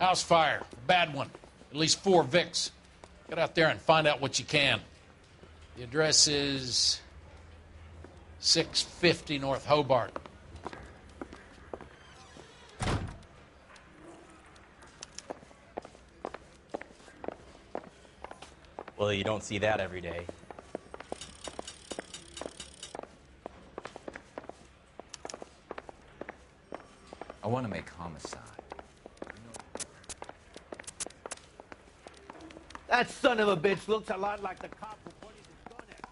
House fire. Bad one. At least 4 Vicks. Get out there and find out what you can. The address is 650 North Hobart. Well, you don't see that every day. I want to make homicide. That son of a bitch looks a lot like the cop who pointed his gun at.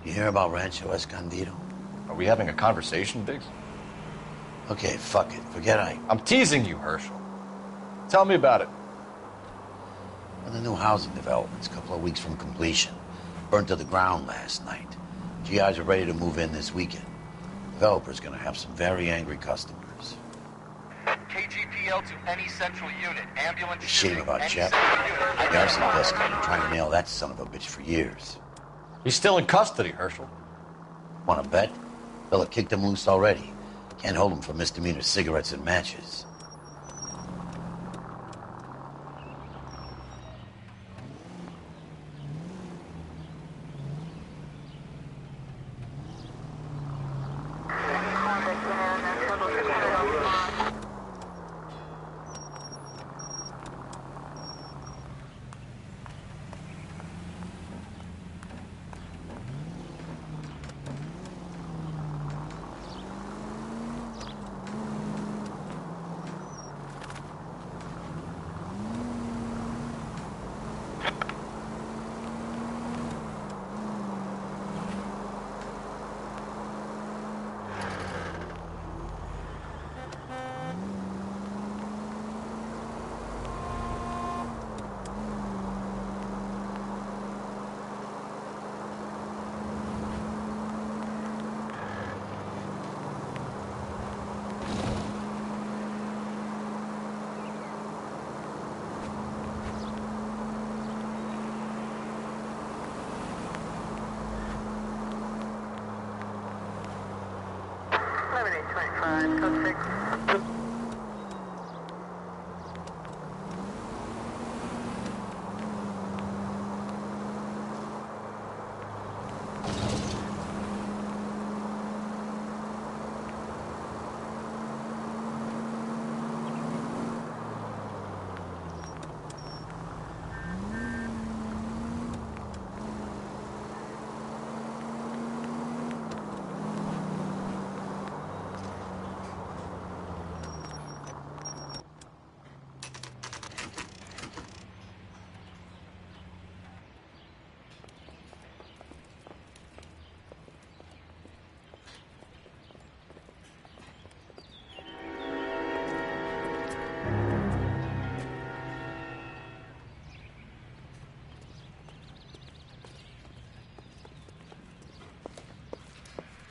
You hear about Rancho Escondido? Are we having a conversation, Biggs? Okay, fuck it. Forget I'm teasing you, Herschel. Tell me about it. Well, the new housing development's a couple of weeks from completion. Burnt to the ground last night. GIs are ready to move in this weekend. Developer's gonna have some very angry customers. KGPL to any central unit. Ambulance. Shame about Jeff. The arson desk has been trying to nail that son of a bitch for years. He's still in custody, Herschel. Wanna bet? Fella kicked him loose already. Can't hold him for misdemeanor cigarettes and matches.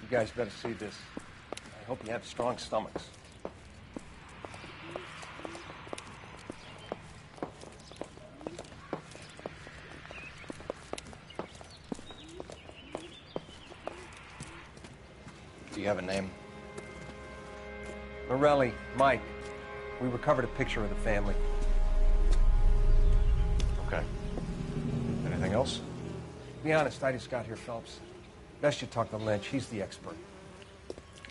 You guys better see this. I hope you have strong stomachs. Do you have a name? Morelli, Mike. We recovered a picture of the family. Okay. Anything else? To be honest, I just got here, Phelps. Best you talk to Lynch. He's the expert.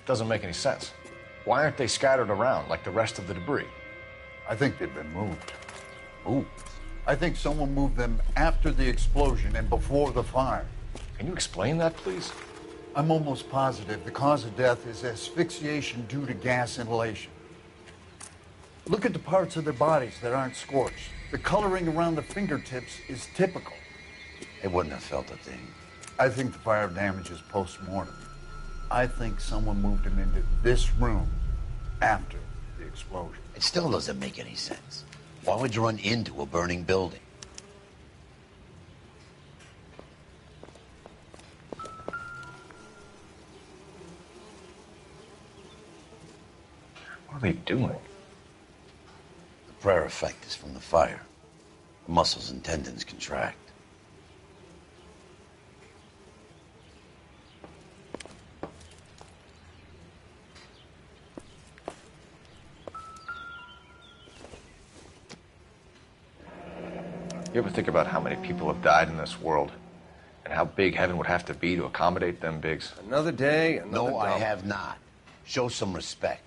Doesn't make any sense. Why aren't they scattered around like the rest of the debris? I think they've been moved. Ooh. I think someone moved them after the explosion and before the fire. Can you explain that, please? I'm almost positive the cause of death is asphyxiation due to gas inhalation. Look at the parts of their bodies that aren't scorched. The coloring around the fingertips is typical. They wouldn't have felt a thing. I think the fire damage is post-mortem. I think someone moved him into this room after the explosion. It still doesn't make any sense. Why would you run into a burning building? What are they doing? The prayer effect is from the fire. The muscles and tendons contract. You ever think about how many people have died in this world? And how big heaven would have to be to accommodate them bigs? Another day, another No, I dump. have not. Show some respect.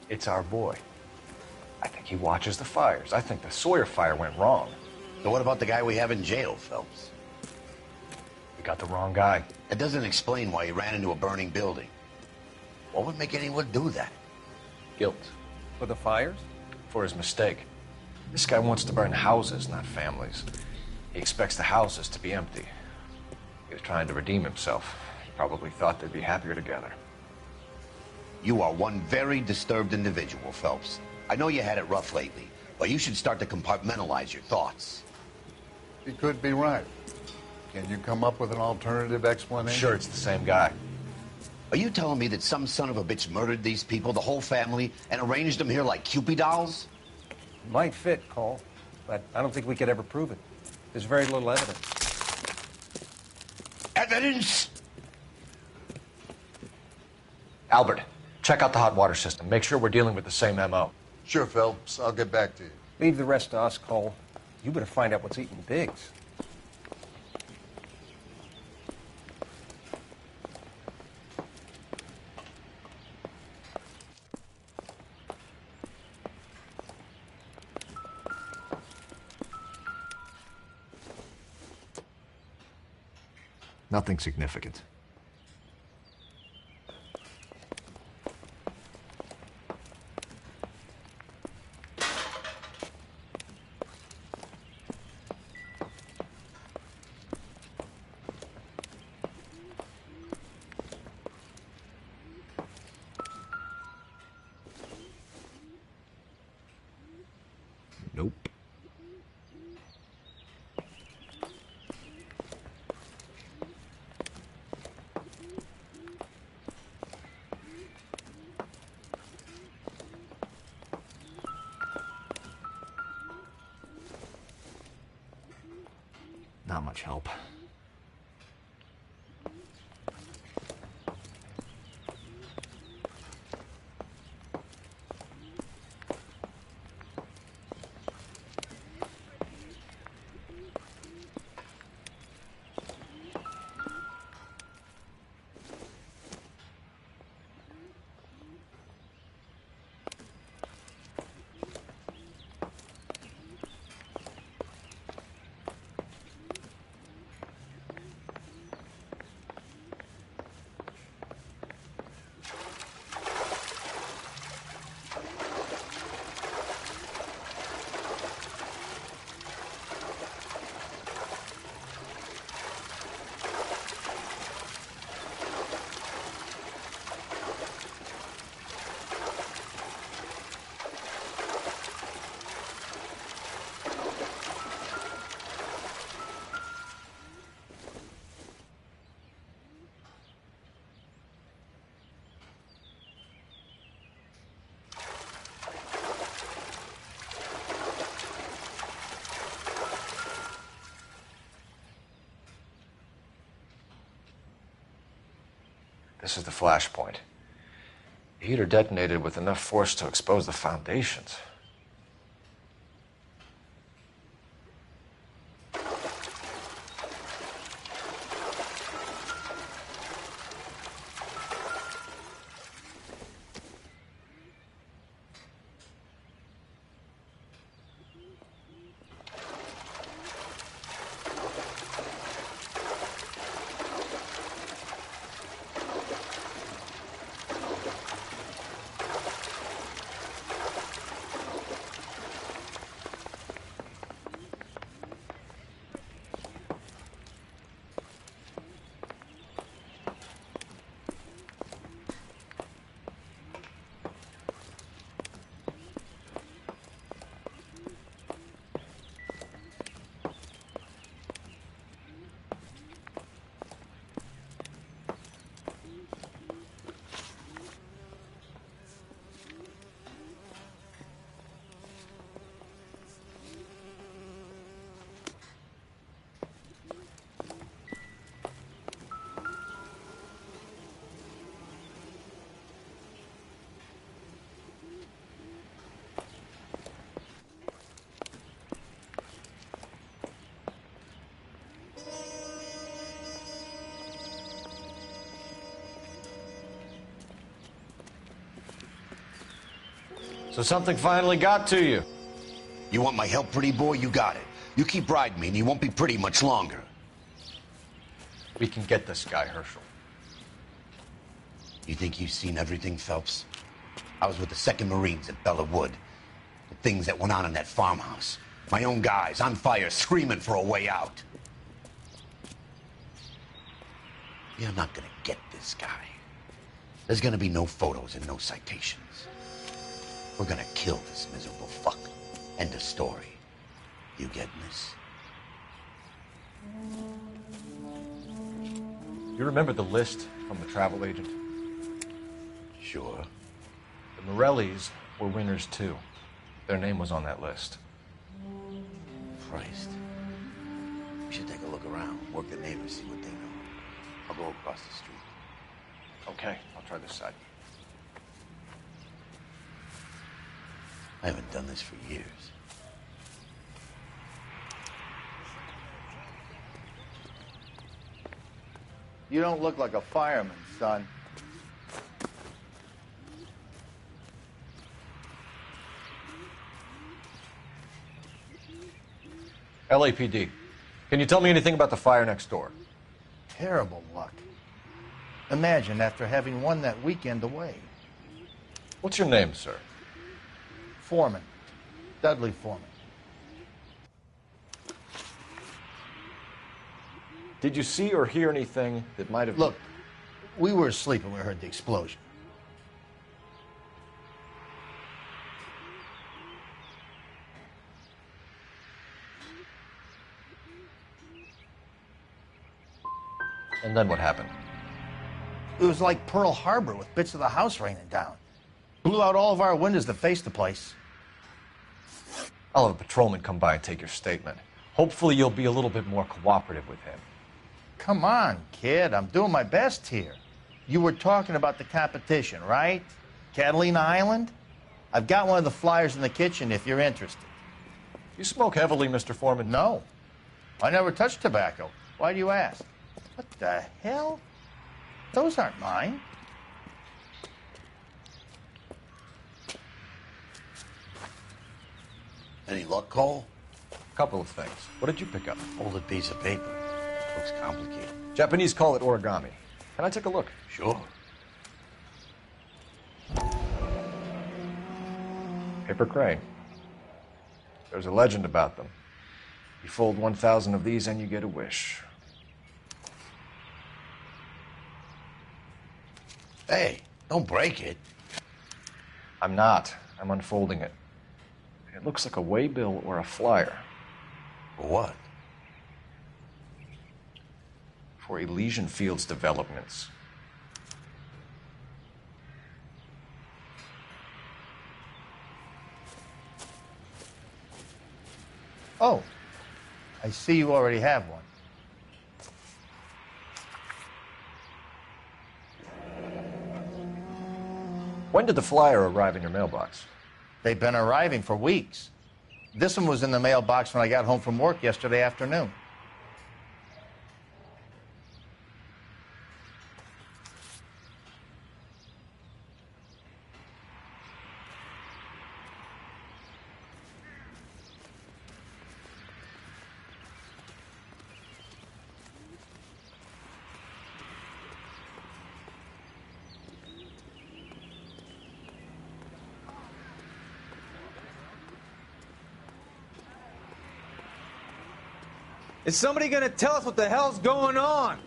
It's our boy. I think he watches the fires. I think the Sawyer fire went wrong. So what about the guy we have in jail, Phelps? We got the wrong guy. It doesn't explain why he ran into a burning building. What would make anyone do that? Guilt. For the fires? For his mistake. This guy wants to burn houses, not families. He expects the houses to be empty. He was trying to redeem himself. He probably thought they'd be happier together. You are one very disturbed individual, Phelps. I know you had it rough lately, but you should start to compartmentalize your thoughts. He could be right. Can you come up with an alternative explanation? Sure, it's the same guy. Are you telling me that some son of a bitch murdered these people, the whole family, and arranged them here like Cupid dolls? Might fit, Cole, but I don't think we could ever prove it. There's very little evidence. Evidence? Albert, check out the hot water system. Make sure we're dealing with the same MO. Sure, Phelps. I'll get back to you. Leave the rest to us, Cole. You better find out what's eating Biggs. Nothing significant. Nope. Not much help. This is the flashpoint. The heater detonated with enough force to expose the foundations. So something finally got to you. You want my help, pretty boy? You got it. You keep riding me and you won't be pretty much longer. We can get this guy, Herschel. You think you've seen everything, Phelps? I was with the 2nd Marines at Bella Wood. The things that went on in that farmhouse. My own guys on fire, screaming for a way out. You're not gonna get this guy. There's gonna be no photos and no citations. We're gonna kill this miserable fuck. End of story. You getting this? You remember the list from the travel agent? Sure. The Morellis were winners too. Their name was on that list. Christ. We should take a look around, work the neighbors, see what they know. I'll go across the street. Okay, I'll try this side. I haven't done this for years. You don't look like a fireman, son. LAPD. Can you tell me anything about the fire next door? Terrible luck. Imagine after having won that weekend away. What's your name, sir? Foreman. Dudley Foreman. Did you see or hear anything that might have... Look, we were asleep when we heard the explosion. And then what happened? It was like Pearl Harbor with bits of the house raining down. Blew out all of our windows that faced the place. I'll have a patrolman come by and take your statement. Hopefully you'll be a little bit more cooperative with him. Come on, kid. I'm doing my best here. You were talking about the competition, right? Catalina Island? I've got one of the flyers in the kitchen if you're interested. You smoke heavily, Mr. Foreman? No. I never touched tobacco. Why do you ask? What the hell? Those aren't mine. Any luck, Cole? Couple of things. What did you pick up? Folded piece of paper. Looks complicated. Japanese call it origami. Can I take a look? Sure. Paper crane. There's a legend about them. You fold 1,000 of these and you get a wish. Hey, don't break it. I'm not. I'm unfolding it. It looks like a waybill or a flyer. For what? For Elysian Fields developments. Oh, I see you already have one. When did the flyer arrive in your mailbox? They've been arriving for weeks. This one was in the mailbox when I got home from work yesterday afternoon. Is somebody going to tell us what the hell's going on?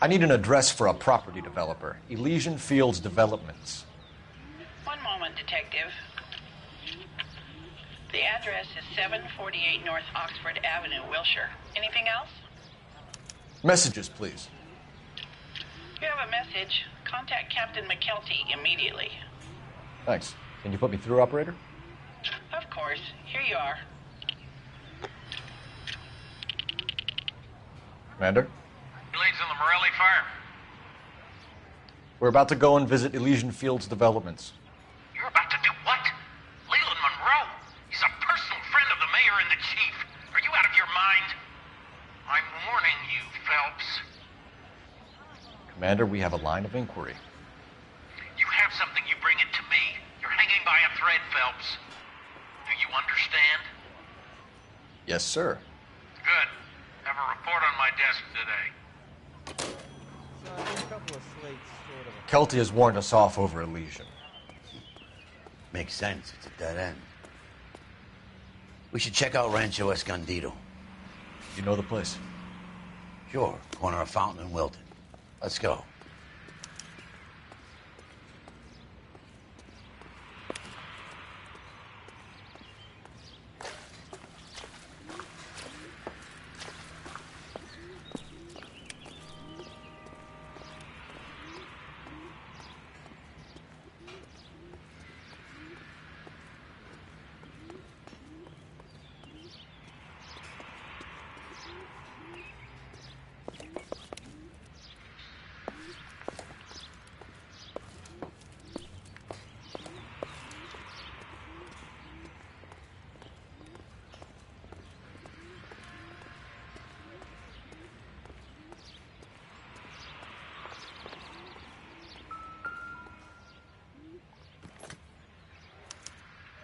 I need an address for a property developer. Elysian Fields Developments. One moment, Detective. The address is 748 North Oxford Avenue, Wilshire. Anything else? Messages, please. You have a message. Contact Captain McKelty immediately. Thanks. Can you put me through, operator? Of course. Here you are. Commander? Leads on the Morelli fire. We're about to go and visit Elysian Fields Developments. You're about to do what? Leland Monroe. He's a personal friend of the mayor and the chief. Are you out of your mind? I'm warning you, Phelps. Commander, we have a line of inquiry. You have something, you bring it to me. You're hanging by a thread, Phelps. Do you understand? Yes, sir. Good. Have a report on my desk today. Kelty has warned us off over Elysian. Makes sense. It's a dead end. We should check out Rancho Escondido. You know the place? Sure. Corner of Fountain and Wilton. Let's go.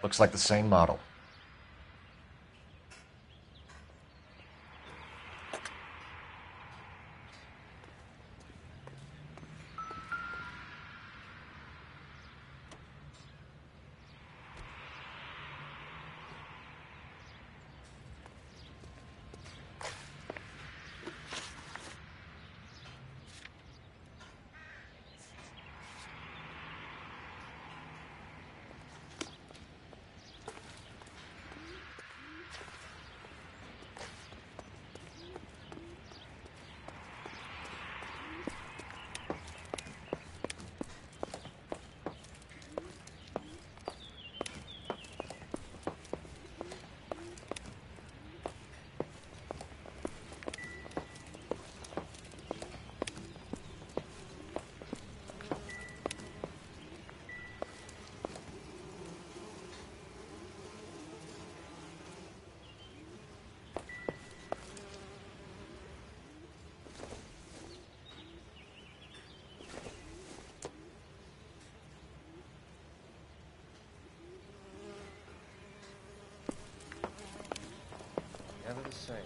Looks like the same model. Never the same.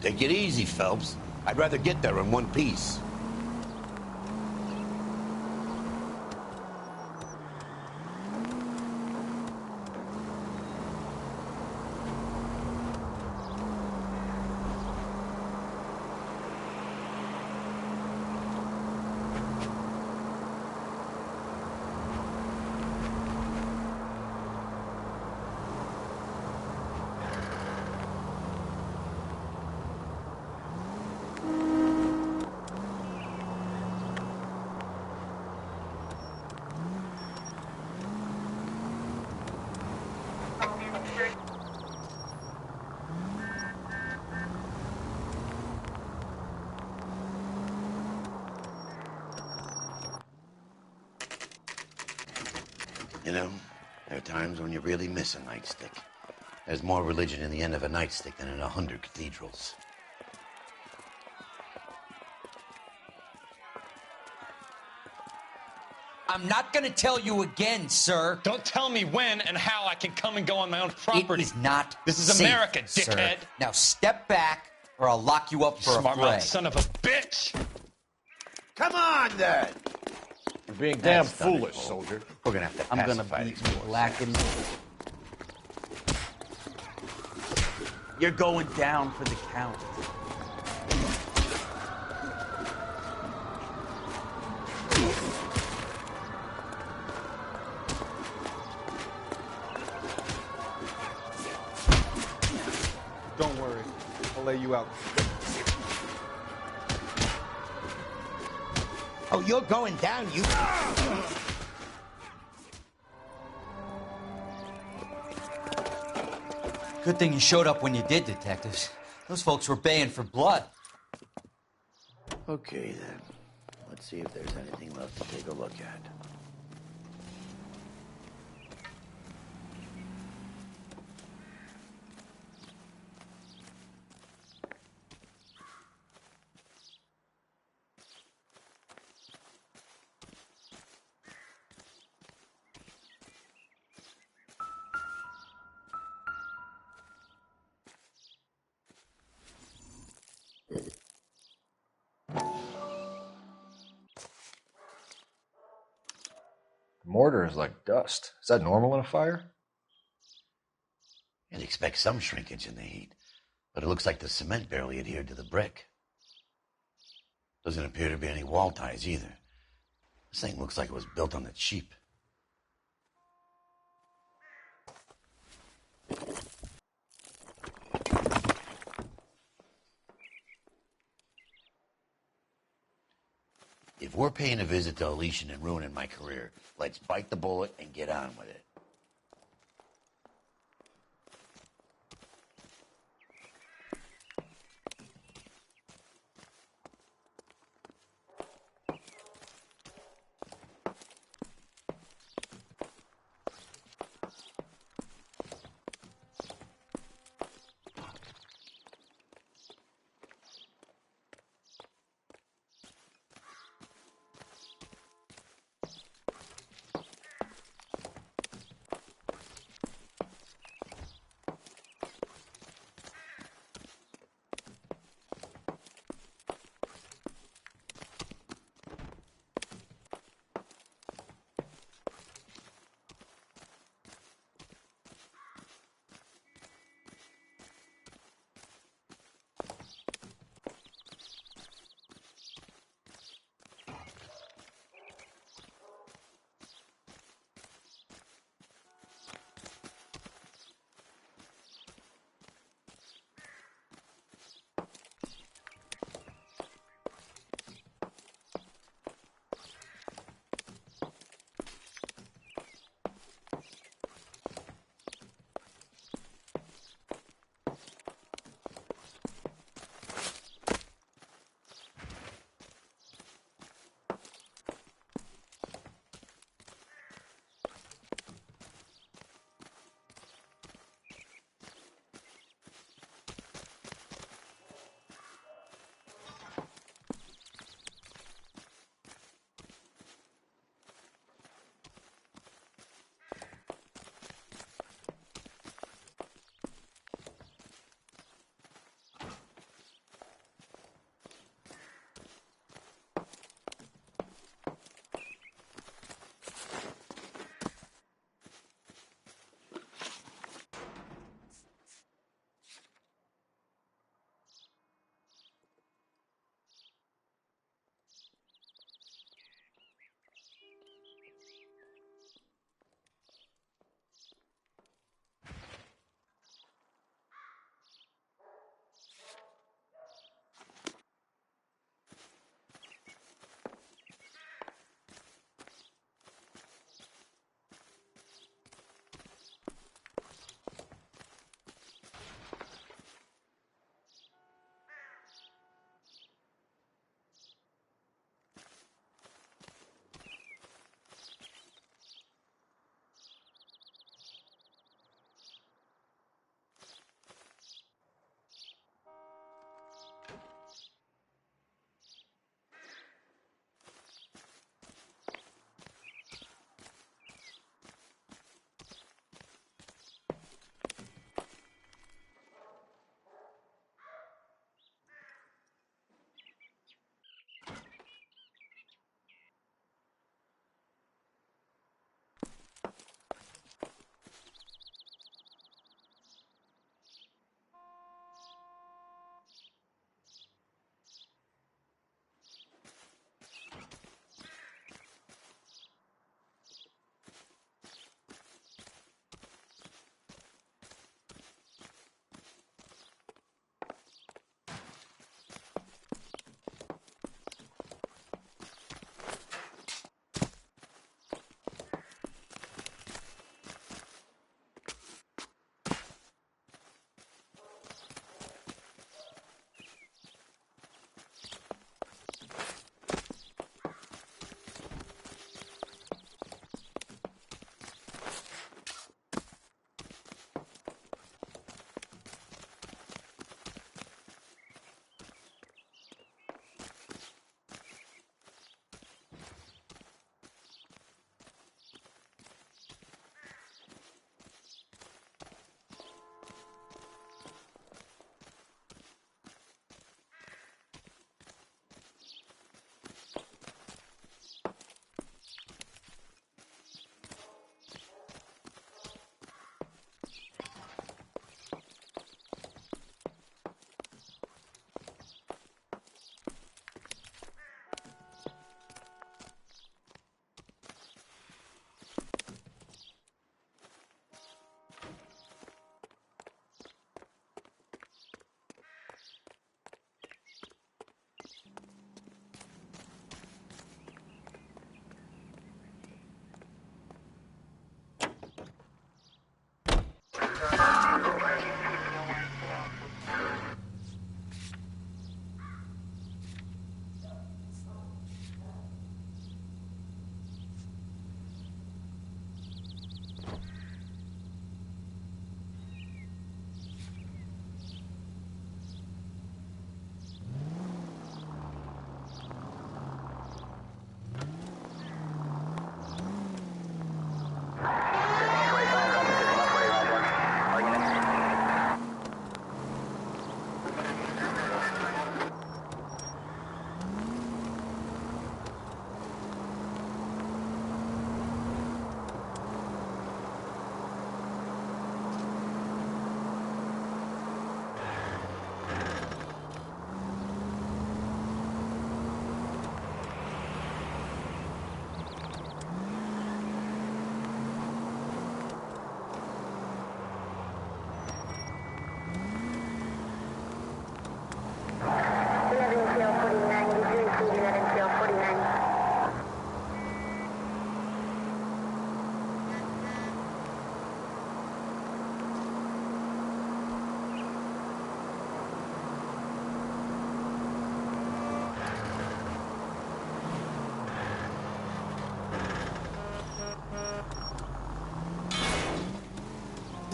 Take it easy, Phelps. I'd rather get there in one piece. You know, there are times when you really miss a nightstick. There's more religion in the end of a nightstick than in 100 cathedrals. I'm not gonna tell you again, sir. Don't tell me when and how I can come and go on my own property. It is not This is safe, America, sir. dickhead. Now step back, or I'll lock you up for a Smart fray. mouth son of a bitch! Come on, then! You're being damn foolish, soldier. We're gonna have to I'm gonna pacify beat these boys. black and You're going down for the count. Don't worry. I'll lay you out. Oh, you're going down, you... Good thing you showed up when you did, detectives. Those folks were baying for blood. Okay, then. Let's see if there's anything left to take a look at. The mortar is like dust. Is that normal in a fire? You'd expect some shrinkage in the heat, but it looks like the cement barely adhered to the brick. Doesn't appear to be any wall ties either. This thing looks like it was built on the cheap. If we're paying a visit to Elysian and ruining my career, let's bite the bullet and get on with it.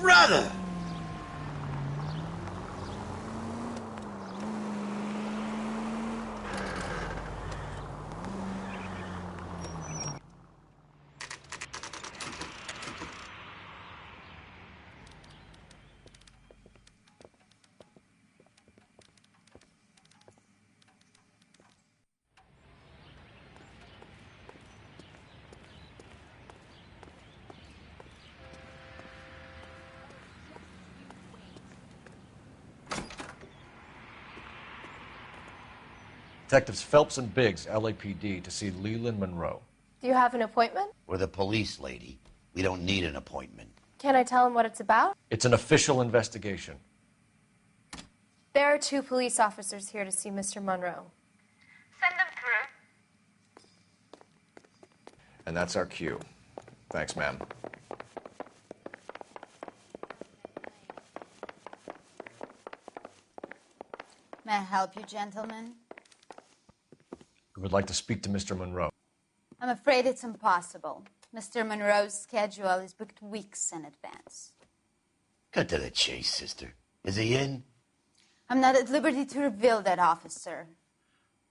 brother! Detectives Phelps and Biggs, LAPD, to see Leland Monroe. Do you have an appointment? We're the police, lady. We don't need an appointment. Can I tell him what it's about? It's an official investigation. There are 2 police officers here to see Mr. Monroe. Send them through. And that's our cue. Thanks, ma'am. May I help you, gentlemen? We would like to speak to Mr. Monroe. I'm afraid it's impossible. Mr. Monroe's schedule is booked weeks in advance. Cut to the chase, sister. Is he in? I'm not at liberty to reveal that, officer.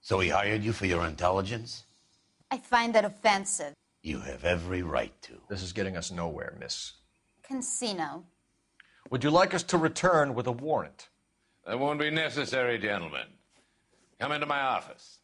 So he hired you for your intelligence? I find that offensive. You have every right to. This is getting us nowhere, miss. Casino. Would you like us to return with a warrant? That won't be necessary, gentlemen. Come into my office.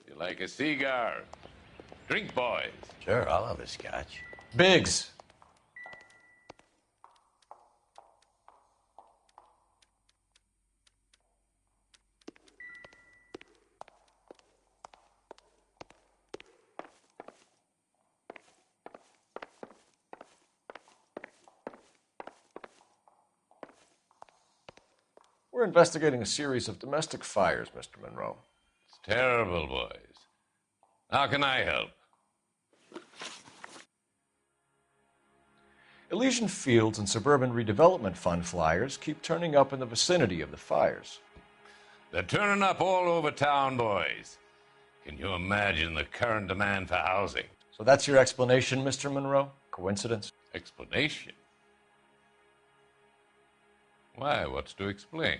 You like a cigar? Drink, boys. Sure, I'll have a scotch. Biggs. We're investigating a series of domestic fires, Mr. Monroe. It's terrible, boys. How can I help? Elysian Fields and Suburban Redevelopment Fund flyers keep turning up in the vicinity of the fires. They're turning up all over town, boys. Can you imagine the current demand for housing? So that's your explanation, Mr. Monroe? Coincidence? Explanation? Why, what's to explain?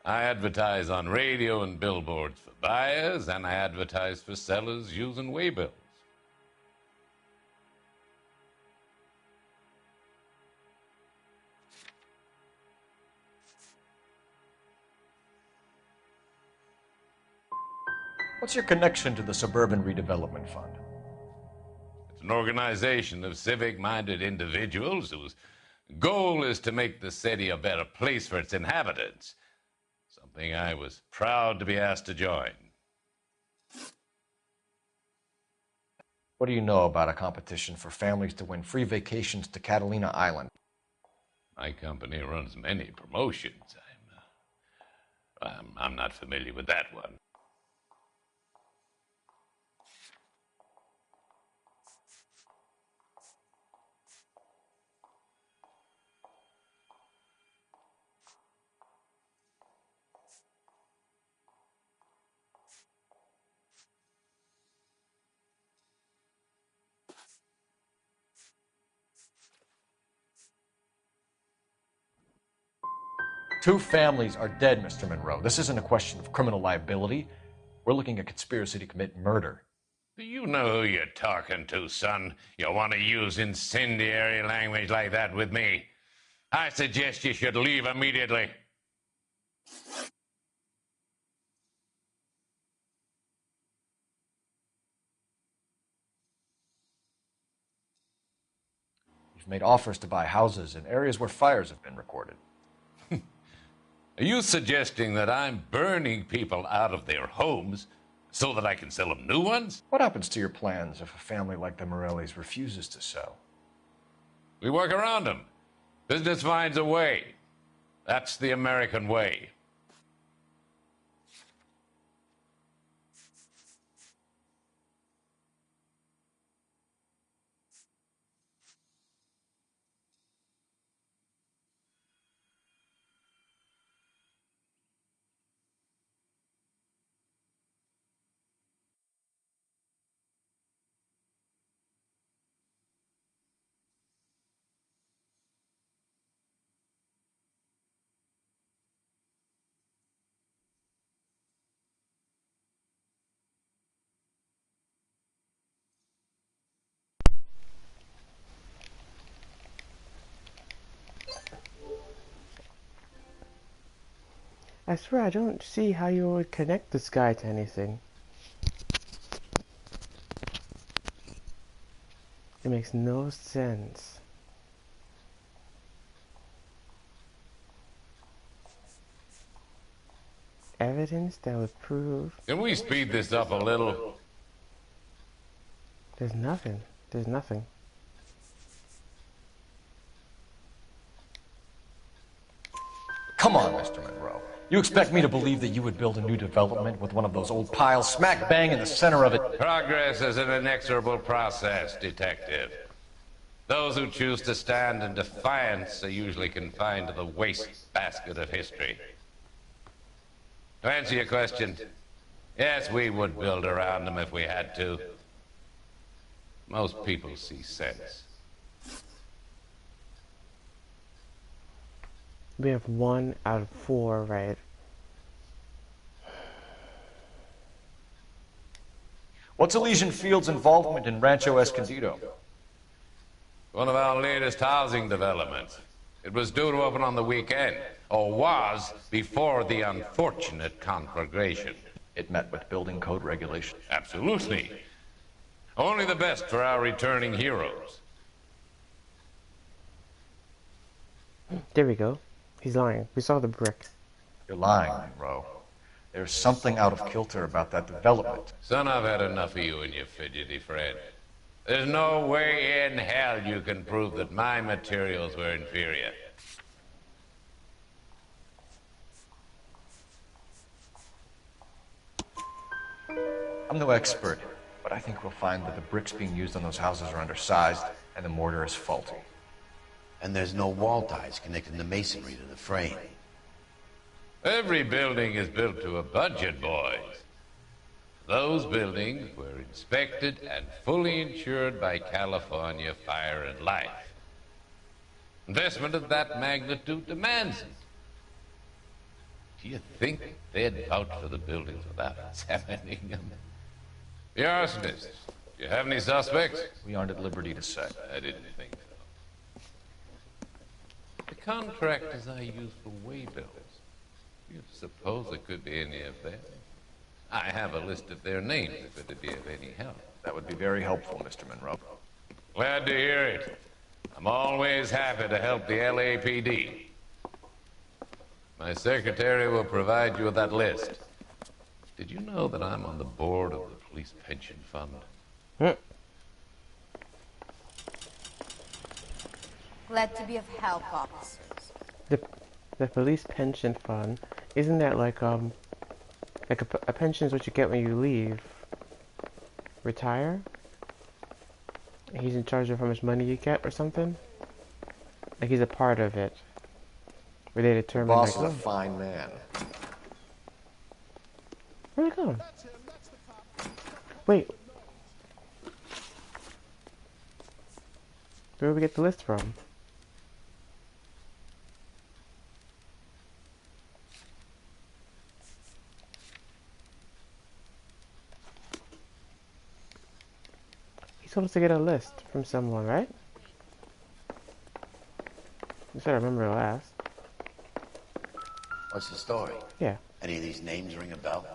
I advertise on radio and billboards for buyers, and I advertise for sellers using waybills. What's your connection to the Suburban Redevelopment Fund? It's an organization of civic-minded individuals whose goal is to make the city a better place for its inhabitants. Something I was proud to be asked to join. What do you know about a competition for families to win free vacations to Catalina Island? My company runs many promotions. I'm not familiar with that one. Two families are dead, Mr. Monroe. This isn't a question of criminal liability. We're looking at conspiracy to commit murder. Do you know who you're talking to, son? You want to use incendiary language like that with me? I suggest you should leave immediately. You've made offers to buy houses in areas where fires have been recorded. Are you suggesting that I'm burning people out of their homes so that I can sell them new ones? What happens to your plans if a family like the Morellis refuses to sell? We work around them. Business finds a way. That's the American way. I swear I don't see how you would connect this guy to anything. It makes no sense. Evidence that would prove... Can we speed this up a little? There's nothing. There's nothing. Come on, Mr. Monroe. You expect me to believe that you would build a new development with one of those old piles smack bang in the center of it? Progress is an inexorable process, Detective. Those who choose to stand in defiance are usually confined to the wastebasket of history. To answer your question, yes, we would build around them if we had to. Most people see sense. We have 1 out of 4 right. What's Elysian Field's involvement in Rancho Escondido? One of our latest housing developments. It was due to open on the weekend, or was before the unfortunate conflagration. It met with building code regulations. Absolutely. Only the best for our returning heroes. There we go. He's lying. We saw the brick. You're lying, Monroe. There's something out of kilter about that development. Son, I've had enough of you and your fidgety friend. There's no way in hell you can prove that my materials were inferior. I'm no expert, but I think we'll find that the bricks being used on those houses are undersized and the mortar is faulty. And there's no wall ties connecting the masonry to the frame. Every building is built to a budget, boys. Those buildings were inspected and fully insured by California Fire and Life. Investment of that magnitude demands it. Do you think they'd vouch for the buildings without examining them? The arsonists. Do you have any suspects? We aren't at liberty to say. I didn't think so. The contractors I use for way bills. You suppose it could be any of them? I have a list of their names if it'd be of any help. That would be very helpful, Mr. Monroe. Glad to hear it. I'm always happy to help the LAPD. My secretary will provide you with that list. Did you know that I'm on the board of the police pension fund? Glad to be of help, officers. The police pension fund, isn't that like a pension is what you get when you leave, retire? He's in charge of how much money you get or something? Like he's a part of it. Where they determine Boss like, is a fine man. Where'd it go? Wait. Where did we get the list from? He told us to get a list from someone, right? You said I remember last. What's the story? Yeah. Any of these names ring a bell?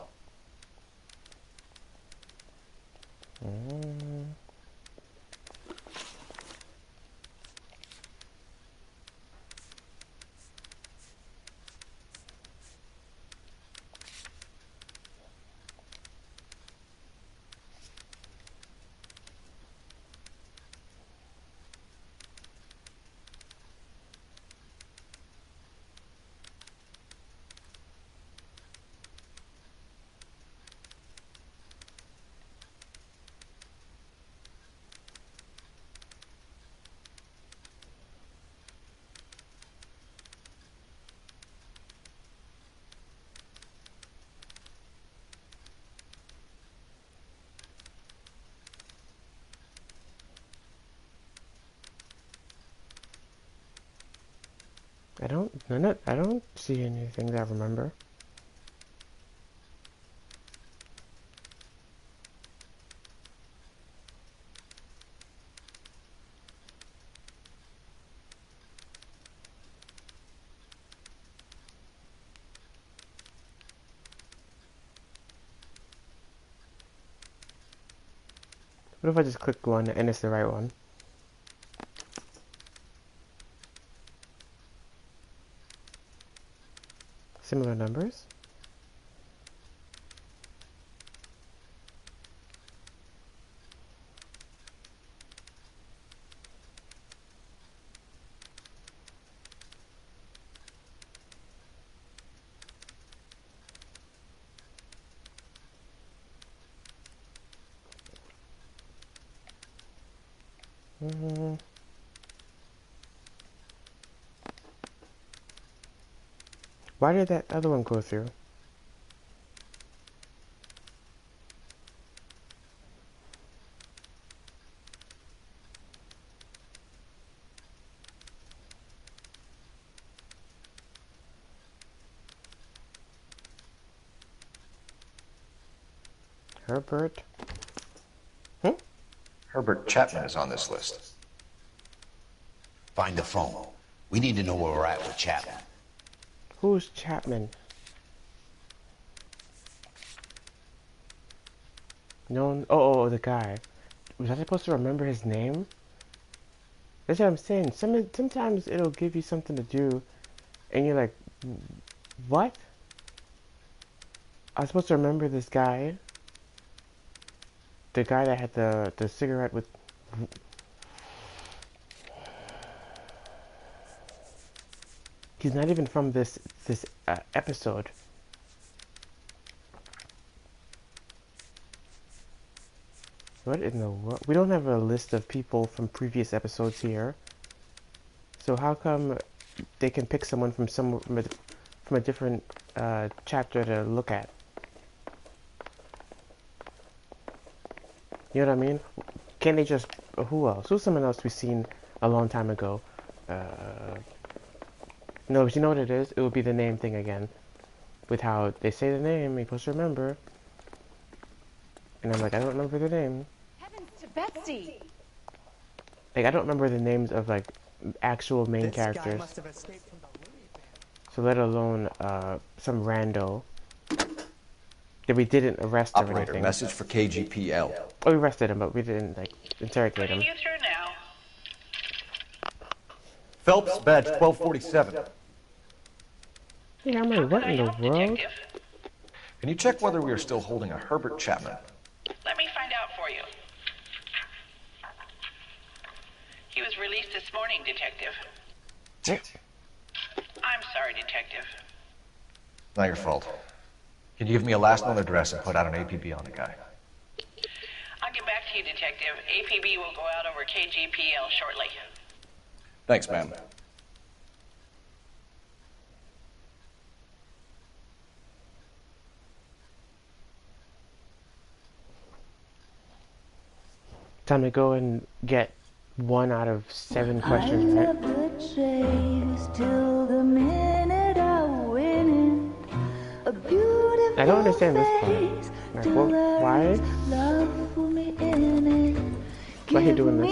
I don't see anything that I remember. What if I just click one and it's the right one? Similar numbers? Why did that other one go through? Herbert? Herbert Chapman is on this list. Find the phone. We need to know where we're at with Chapman. Who's Chapman? No, oh, the guy. Was I supposed to remember his name? That's what I'm saying. Sometimes it'll give you something to do, and you're like, what? I was supposed to remember this guy. The guy that had the cigarette with... He's not even from this episode. What in the world? We don't have a list of people from previous episodes here. So how come they can pick someone from from a different chapter to look at? You know what I mean? Can't they just... who else? Who's someone else we've seen a long time ago? No, but you know what it is? It would be the name thing again. With how they say the name, you're supposed to remember. And I'm like, I don't remember the name. Heavens to Betsy! Like, I don't remember the names of, like, actual main characters. So let alone, some rando that we didn't arrest or Operator, anything. message for KGPL. Oh, we arrested him, but we didn't, like, interrogate him. You through now. Phelps, badge 1247. Hey, I'm like, what in the world? Can you check whether we are still holding a Herbert Chapman? Let me find out for you. He was released this morning, Detective. I'm sorry, Detective. Not your fault. Can you give me a last known address and put out an APB on the guy? I'll get back to you, Detective. APB will go out over KGPL shortly. Thanks, ma'am. Time to go and get 1 out of 7 questions, right? I don't understand this part. Like, why? Why are you doing this?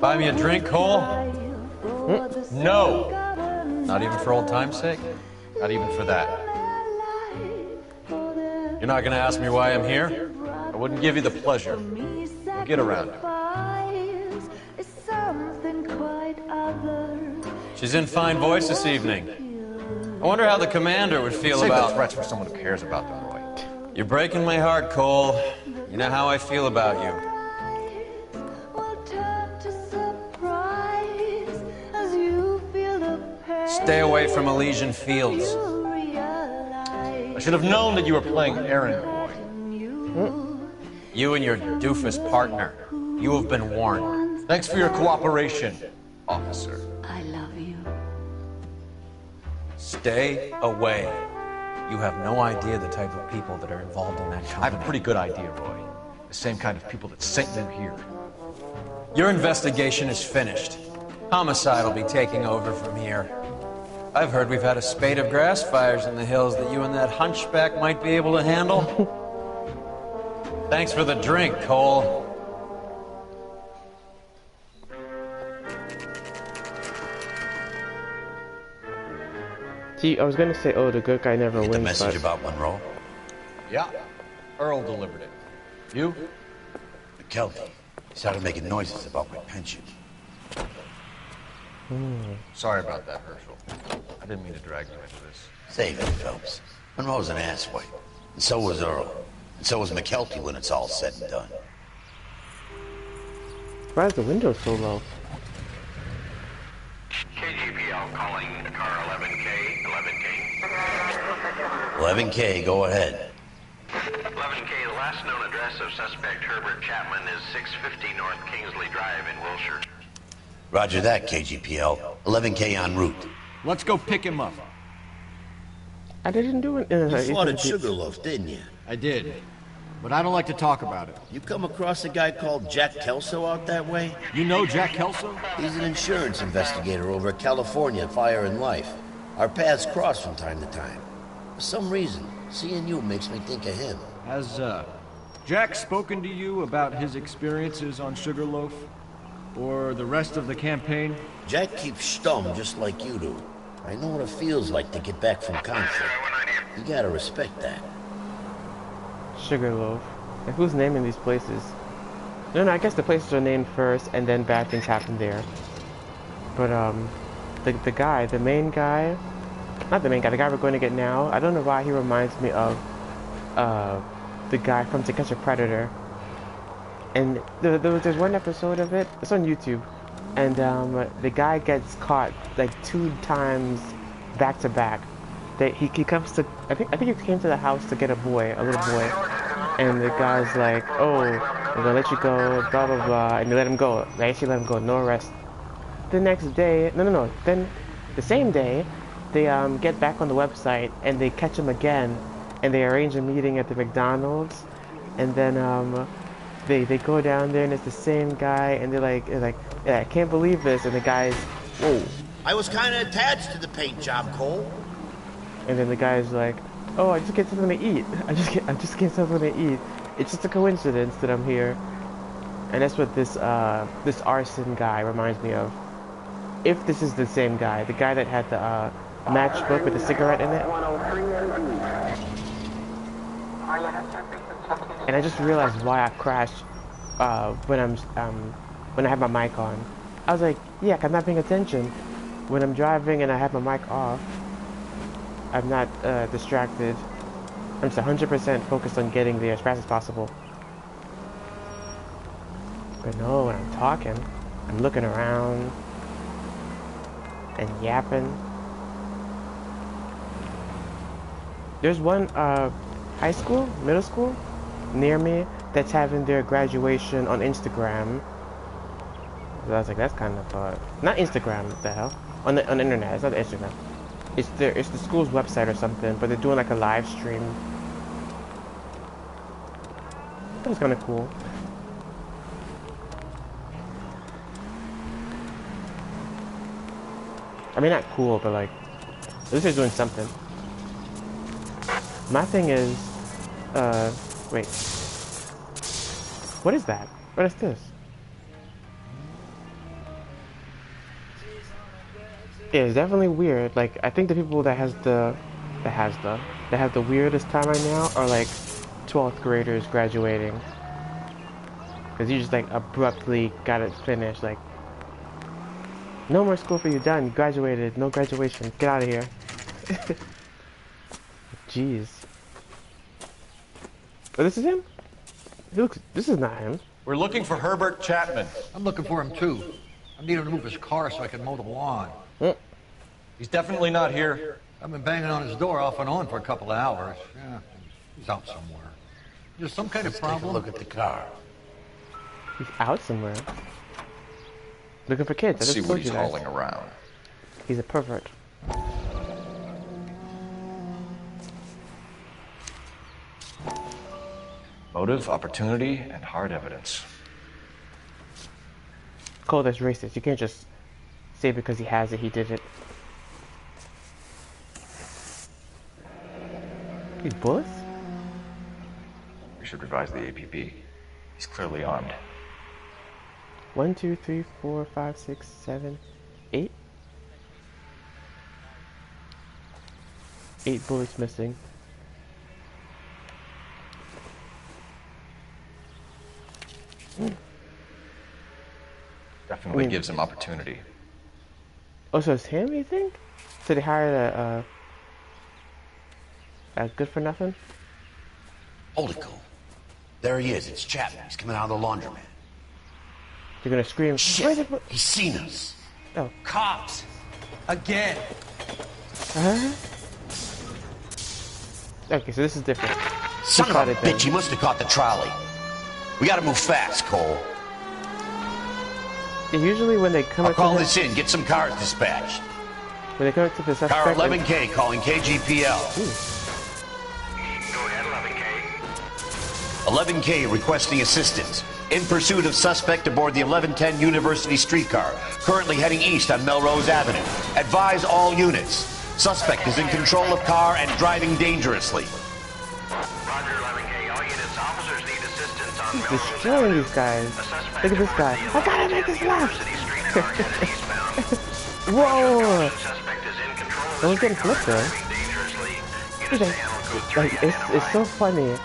Buy me a drink, Cole? No! Not even for old time's sake? Not even for that. You're not gonna ask me why I'm here? I wouldn't give you the pleasure. We'll get around to it. She's in fine voice this evening. I wonder how the commander would feel Save about... those threats for someone who cares about them, Roy. You're breaking my heart, Cole. You know how I feel about you. Stay away from Elysian Fields. I should have known that you were playing errand boy. You and your doofus partner. You have been warned. Thanks for your cooperation, officer. I love you. Stay away. You have no idea the type of people that are involved in that company. I have a pretty good idea, Roy. The same kind of people that sent you here. Your investigation is finished. Homicide will be taking over from here. I've heard we've had a spate of grass fires in the hills that you and that hunchback might be able to handle. Thanks for the drink, Cole. See, I was gonna say, oh, the good guy never Get wins. the message but... about Monroe? Yeah. Earl delivered it. You? McKelvey. He started making noises about my pension. Sorry about that, Herschel. I didn't mean to drag you into this. Save it, Phelps. Monroe's an asswipe. And so was Earl. And so was McKelvey when it's all said and done. Why is the window so low? KGPL calling car 11K. 11K. 11K, go ahead. 11K, the last known address of suspect Herbert Chapman is 650 North Kingsley Drive in Wilshire. Roger that, KGPL. 11K en route. Let's go pick him up. I didn't do it. You slaughtered Sugarloaf, didn't you? I did. But I don't like to talk about it. You come across a guy called Jack Kelso out that way? You know Jack Kelso? He's an insurance investigator over at California Fire and Life. Our paths cross from time to time. For some reason, seeing you makes me think of him. Has, Jack spoken to you about his experiences on Sugarloaf? Or the rest of the campaign? Jack keeps stum just like you do. I know what it feels like to get back from conflict. You gotta respect that. Sugarloaf. And who's naming these places? No, I guess the places are named first, and then bad things happen there. But, the guy, the main guy... Not the main guy, the guy we're going to get now. I don't know why he reminds me of, the guy from To Catch a Predator. And there's one episode of it, it's on YouTube, and the guy gets caught like 2 times back to back. He comes to, I think he came to the house to get a little boy, and the guy's like, oh, I'm gonna let you go, blah blah blah, and they let him go. They actually let him go, no arrest. The next day, no, then the same day, they get back on the website and they catch him again, and they arrange a meeting at the McDonald's, and then They go down there and it's the same guy, and they're like, yeah, I can't believe this, and the guy's, whoa. I was kinda attached to the paint job, Cole. And then the guy's like, oh, I just get something to eat. I just get something to eat. It's just a coincidence that I'm here. And that's what this arson guy reminds me of. If this is the same guy, the guy that had the matchbook with the cigarette in it. And I just realized why I crashed when I have my mic on. I was like, yeah, I'm not paying attention. When I'm driving and I have my mic off, I'm not distracted. I'm just 100% focused on getting there as fast as possible. But no, when I'm talking, I'm looking around and yapping. There's one high school, middle school near me that's having their graduation on Instagram. So I was like, that's kind of not Instagram, what the hell? On the internet, it's not Instagram. It's the school's website or something, but they're doing like a live stream. That was kind of cool. I mean, not cool, but like, at least they're doing something. My thing is, wait. What is that? What is this? Yeah, it's definitely weird. Like, I think the people that have the weirdest time right now are like 12th graders graduating. Cause you just like abruptly got it finished. Like, no more school for you, done. You graduated, no graduation. Get out of here. Jeez. Oh, this is him? This is not him. We're looking for Herbert Chapman. I'm looking for him too. I need him to move his car so I can mow the lawn. He's definitely not here. I've been banging on his door off and on for a couple of hours. Yeah, he's out somewhere. There's some kind of problem. Take a look at the car. He's out somewhere. Looking for kids. Let's see what he's hauling around. He's a pervert. Motive, opportunity, and hard evidence. Cole, that's racist. You can't just say because he has it, he did it. These bullets? We should revise the APB. He's clearly armed. 1, 2, 3, 4, 5, 6, 7, 8. 8 bullets missing. Definitely gives him opportunity. Oh, so it's him, you think? So they hired a good for nothing? Hold it, Cole. There he is. It's Chapman. He's coming out of the laundromat. You're gonna scream. Shit! He's seen us. Oh. Cops! Again! Okay, so this is different. Son of a bitch, he must have caught the trolley. We gotta move fast, Cole. Yeah, usually when they come I'll up call to this in. Get some cars dispatched. when they come up to the suspect. Car 11K calling KGPL. Ooh. 11K requesting assistance. In pursuit of suspect aboard the 1110 University streetcar. Currently heading east on Melrose Avenue. Advise all units. Suspect is in control of car and driving dangerously. Roger, 11K. All units, officers need assistance on He's destroying these guys. Look at this guy. I gotta make this left. Whoa! Someone's getting flipped though. Like, it's so funny.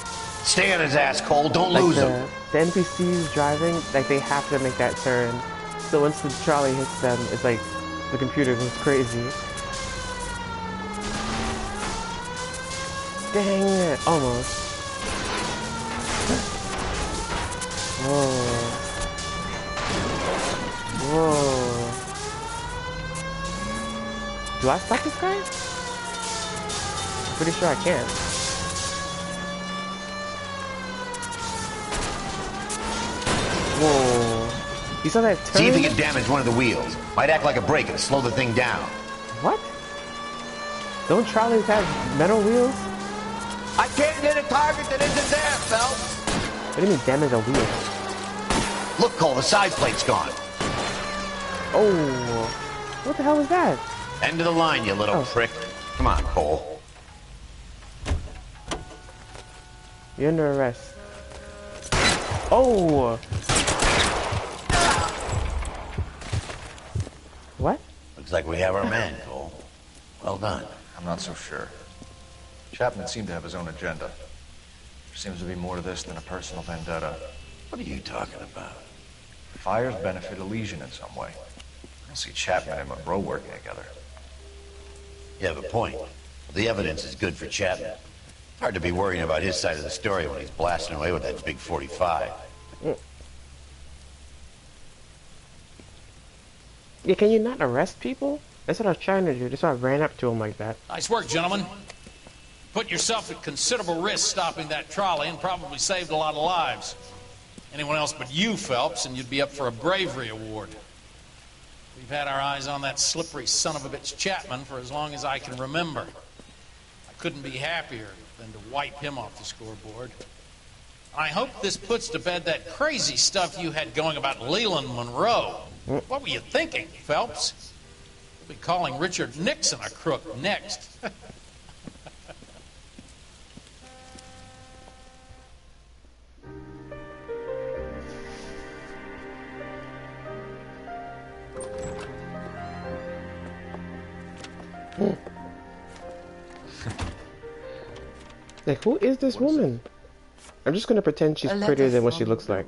Stay on his ass, Cole. Don't Like lose him. The NPCs driving, like they have to make that turn. So once the trolley hits them, it's like the computer goes crazy. Dang it! Almost. Whoa. Whoa. Do I stop this guy? I'm pretty sure I can. Whoa. You saw that turn? See if he can damage one of the wheels. Might act like a brake and slow the thing down. What? Don't trolleys have metal wheels? I can't hit a target that isn't there, Phelps. What do you mean damage a wheel? Look, Cole, the side plate's gone. Oh. What the hell was that? End of the line, you little prick. Come on, Cole. You're under arrest. Oh! What? Looks like we have our man, Cole. Well done. I'm not so sure. Chapman seemed to have his own agenda. There seems to be more to this than a personal vendetta. What are you talking about? Fires benefit Elysian in some way. I don't see Chapman and Monroe working together. You have a point. The evidence is good for Chapman. Hard to be worrying about his side of the story when he's blasting away with that big 45. Yeah, can you not arrest people? That's what I was trying to do. That's why I ran up to him like that. Nice work, gentlemen. Put yourself at considerable risk stopping that trolley and probably saved a lot of lives. Anyone else but you, Phelps, and you'd be up for a bravery award. We've had our eyes on that slippery son of a bitch Chapman for as long as I can remember. I couldn't be happier than to wipe him off the scoreboard. I hope this puts to bed that crazy stuff you had going about Leland Monroe. What were you thinking, Phelps? We'll be calling Richard Nixon a crook next. Like, who is this woman? I'm just gonna pretend she's prettier than what she looks like.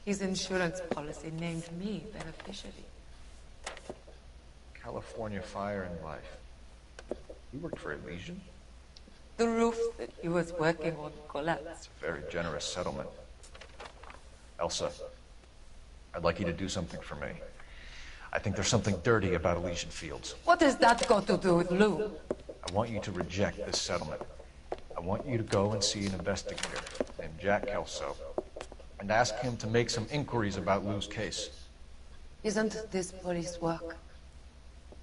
His insurance policy named me beneficiary. California Fire and Life. You worked for Elysian? The roof that he was working on collapsed. It's a very generous settlement. Elsa, I'd like you to do something for me. I think there's something dirty about Elysian Fields. What has that got to do with Lou? I want you to reject this settlement. I want you to go and see an investigator named Jack Kelso and ask him to make some inquiries about Lou's case. Isn't this police work?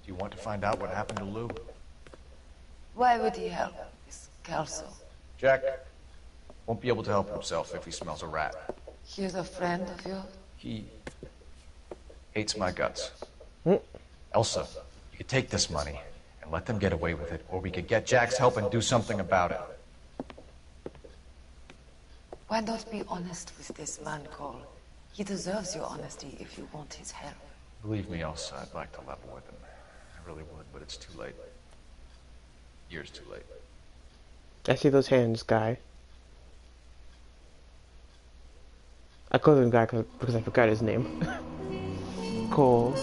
Do you want to find out what happened to Lou? Why would he help Miss Kelso? Jack won't be able to help himself if he smells a rat. He's a friend of yours? He hates my guts. Elsa, you could take this money and let them get away with it, or we could get Jack's help and do something about it. Why not be honest with this man, Cole? He deserves your honesty if you want his help. Believe me, Elsa, I'd like to level with him. I really would, but it's too late. years too late. I see those hands, Guy. I called him Guy because I forgot his name. Cole.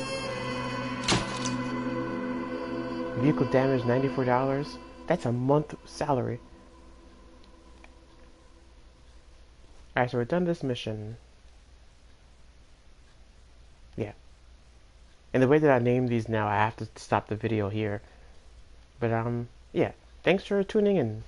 Vehicle damage, $94. That's a month salary. Alright, so we're done this mission. Yeah. And the way that I name these now, I have to stop the video here. But, yeah. Thanks for tuning in.